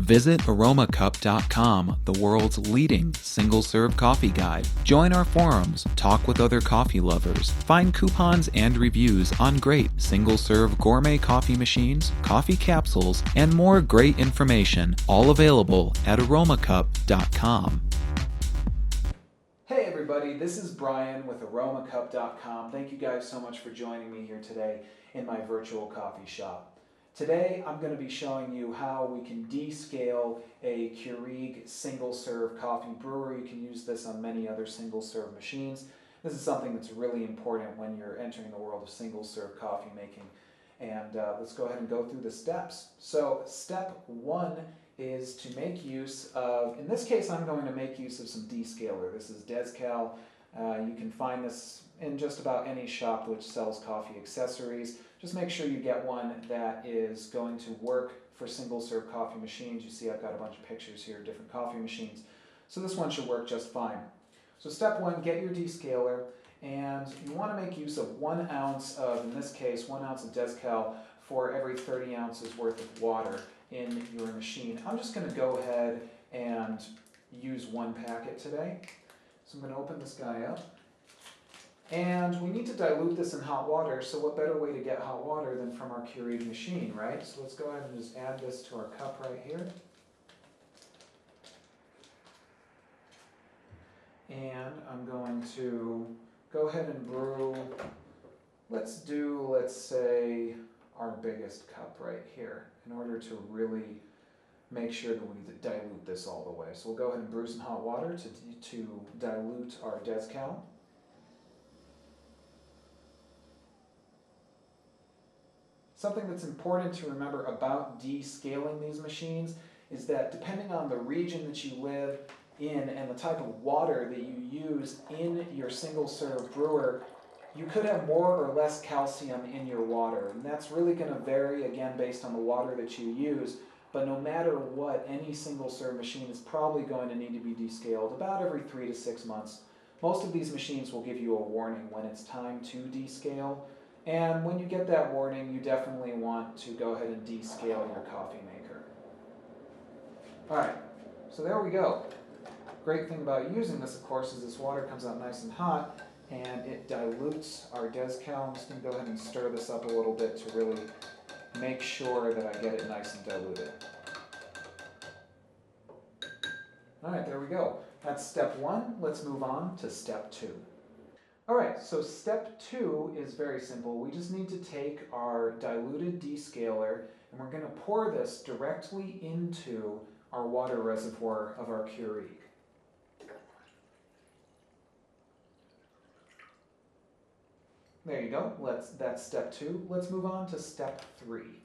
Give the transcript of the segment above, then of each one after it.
Visit Aromacup.com, the world's leading single-serve coffee guide. Join our forums, talk with other coffee lovers, find coupons and reviews on great single-serve gourmet coffee machines, coffee capsules, and more great information, all available at Aromacup.com. Hey everybody, this is Brian with Aromacup.com. Thank you guys so much for joining me here today in my virtual coffee shop. Today I'm going to be showing you how we can descale a Keurig single-serve coffee brewer. You can use this on many other single-serve machines. This is something that's really important when you're entering the world of single-serve coffee making. And let's go ahead and go through the steps. So step one is to make use of, in this case I'm going to make use of some descaler. This is Dezcal. You can find this in just about any shop which sells coffee accessories. Just make sure you get one that is going to work for single-serve coffee machines. You see I've got a bunch of pictures here of different coffee machines. So this one should work just fine. So step one, get your descaler, and you want to make use of 1 ounce of, in this case, 1 ounce of Dezcal for every 30 ounces worth of water in your machine. I'm just going to go ahead and use 1 packet today. So I'm going to open this guy up. And we need to dilute this in hot water, so what better way to get hot water than from our Keurig machine, right? So let's go ahead and just add this to our cup right here. And I'm going to go ahead and brew, let's say, our biggest cup right here in order to really make sure that we dilute this all the way. So we'll go ahead and brew some hot water to dilute our Dezcal. Something that's important to remember about descaling these machines is that depending on the region that you live in and the type of water that you use in your single-serve brewer, you could have more or less calcium in your water. And that's really going to vary, again, based on the water that you use. But no matter what, any single-serve machine is probably going to need to be descaled about every 3 to 6 months. Most of these machines will give you a warning when it's time to descale. And when you get that warning, you definitely want to go ahead and descale your coffee maker. All right, so there we go. Great thing about using this, of course, is this water comes out nice and hot, and it dilutes our Dezcal. I'm just going to go ahead and stir this up a little bit to really make sure that I get it nice and diluted. All right, there we go. That's step one. Let's move on to step two. All right, so step two is very simple. We just need to take our diluted descaler and we're going to pour this directly into our water reservoir of our Keurig. There you go. That's step two. Let's move on to step three.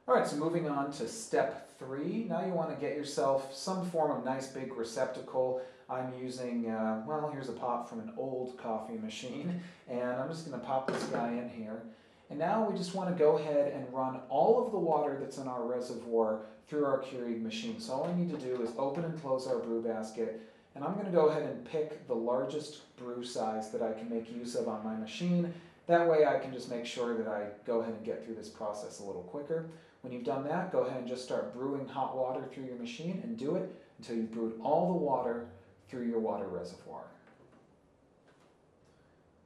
All right, so moving on to step three. Now you want to get yourself some form of nice big receptacle. I'm using, well, here's a pop from an old coffee machine, and I'm just going to pop this guy in here. And now we just want to go ahead and run all of the water that's in our reservoir through our Keurig machine. So all I need to do is open and close our brew basket, and I'm going to go ahead and pick the largest brew size that I can make use of on my machine. That way I can just make sure that I go ahead and get through this process a little quicker. When you've done that, go ahead and just start brewing hot water through your machine and do it until you've brewed all the water through your water reservoir.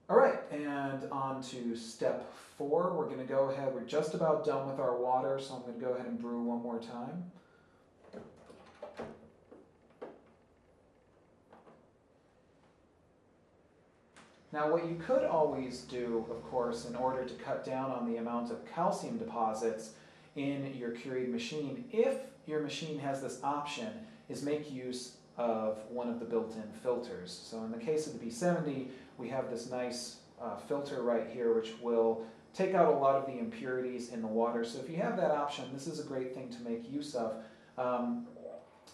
All right, and on to step four. We're going to go ahead, we're just about done with our water, so I'm going to go ahead and brew one more time. Now what you could always do, of course, in order to cut down on the amount of calcium deposits in your Keurig machine, if your machine has this option, is make use of one of the built-in filters. So in the case of the B70, we have this nice filter right here which will take out a lot of the impurities in the water. So if you have that option, this is a great thing to make use of.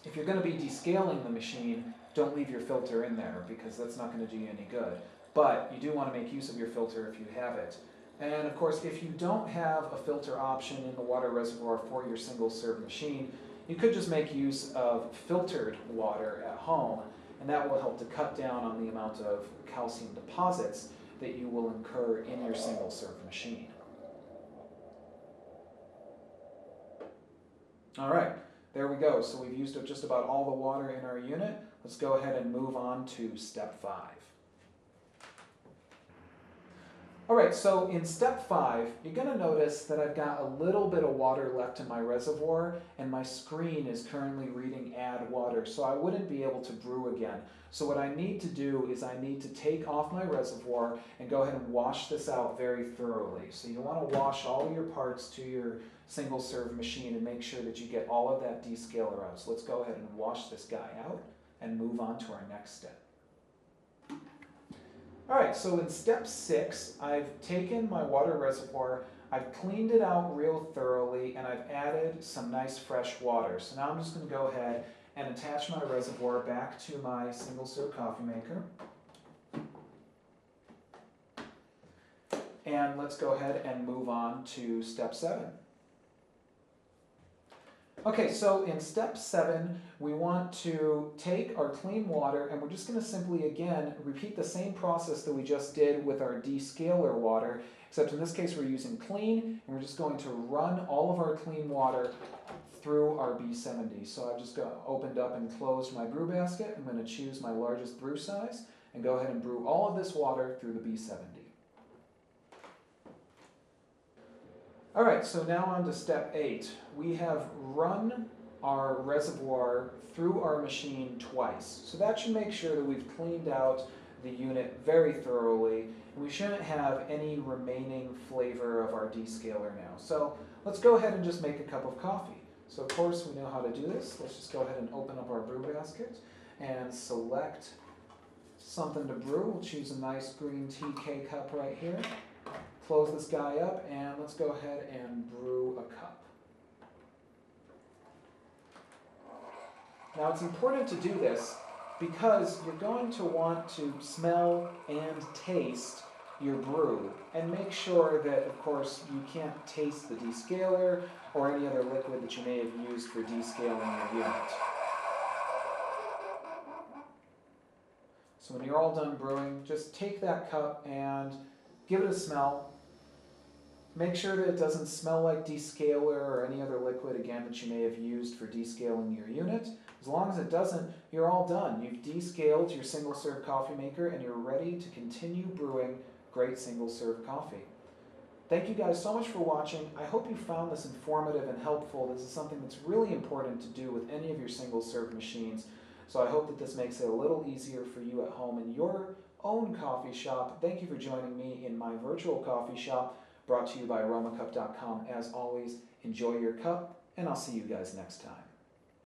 If you're going to be descaling the machine, don't leave your filter in there because that's not going to do you any good. But you do want to make use of your filter if you have it. And of course, if you don't have a filter option in the water reservoir for your single-serve machine, you could just make use of filtered water at home, and that will help to cut down on the amount of calcium deposits that you will incur in your single-serve machine. All right, there we go. So we've used up just about all the water in our unit. Let's go ahead and move on to step 5. All right, so in step 5, you're going to notice that I've got a little bit of water left in my reservoir, and my screen is currently reading add water, so I wouldn't be able to brew again. So what I need to do is I need to take off my reservoir and go ahead and wash this out very thoroughly. So you want to wash all your parts to your single serve machine and make sure that you get all of that descaler out. So let's go ahead and wash this guy out and move on to our next step. All right, so in step 6, I've taken my water reservoir, I've cleaned it out real thoroughly, and I've added some nice fresh water. So now I'm just going to go ahead and attach my reservoir back to my single serve coffee maker. And let's go ahead and move on to step 7. Okay, so in step 7, we want to take our clean water and we're just going to simply, again, repeat the same process that we just did with our descaler water, except in this case we're using clean, and we're just going to run all of our clean water through our B70. So I've just opened up and closed my brew basket. I'm going to choose my largest brew size and go ahead and brew all of this water through the B70. All right, so now on to step 8. We have run our reservoir through our machine twice. So that should make sure that we've cleaned out the unit very thoroughly. We shouldn't have any remaining flavor of our descaler now. So let's go ahead and just make a cup of coffee. So of course we know how to do this. Let's just go ahead and open up our brew basket and select something to brew. We'll choose a nice green tea K-cup right here. Close this guy up and let's go ahead and brew a cup. Now it's important to do this because you're going to want to smell and taste your brew and make sure that, of course, you can't taste the descaler or any other liquid that you may have used for descaling your unit. So when you're all done brewing, just take that cup and give it a smell. Make sure that it doesn't smell like descaler or any other liquid, again, that you may have used for descaling your unit. As long as it doesn't, you're all done. You've descaled your single-serve coffee maker and you're ready to continue brewing great single-serve coffee. Thank you guys so much for watching. I hope you found this informative and helpful. This is something that's really important to do with any of your single-serve machines. So I hope that this makes it a little easier for you at home in your own coffee shop. Thank you for joining me in my virtual coffee shop, brought to you by Aromacup.com. As always, enjoy your cup, and I'll see you guys next time.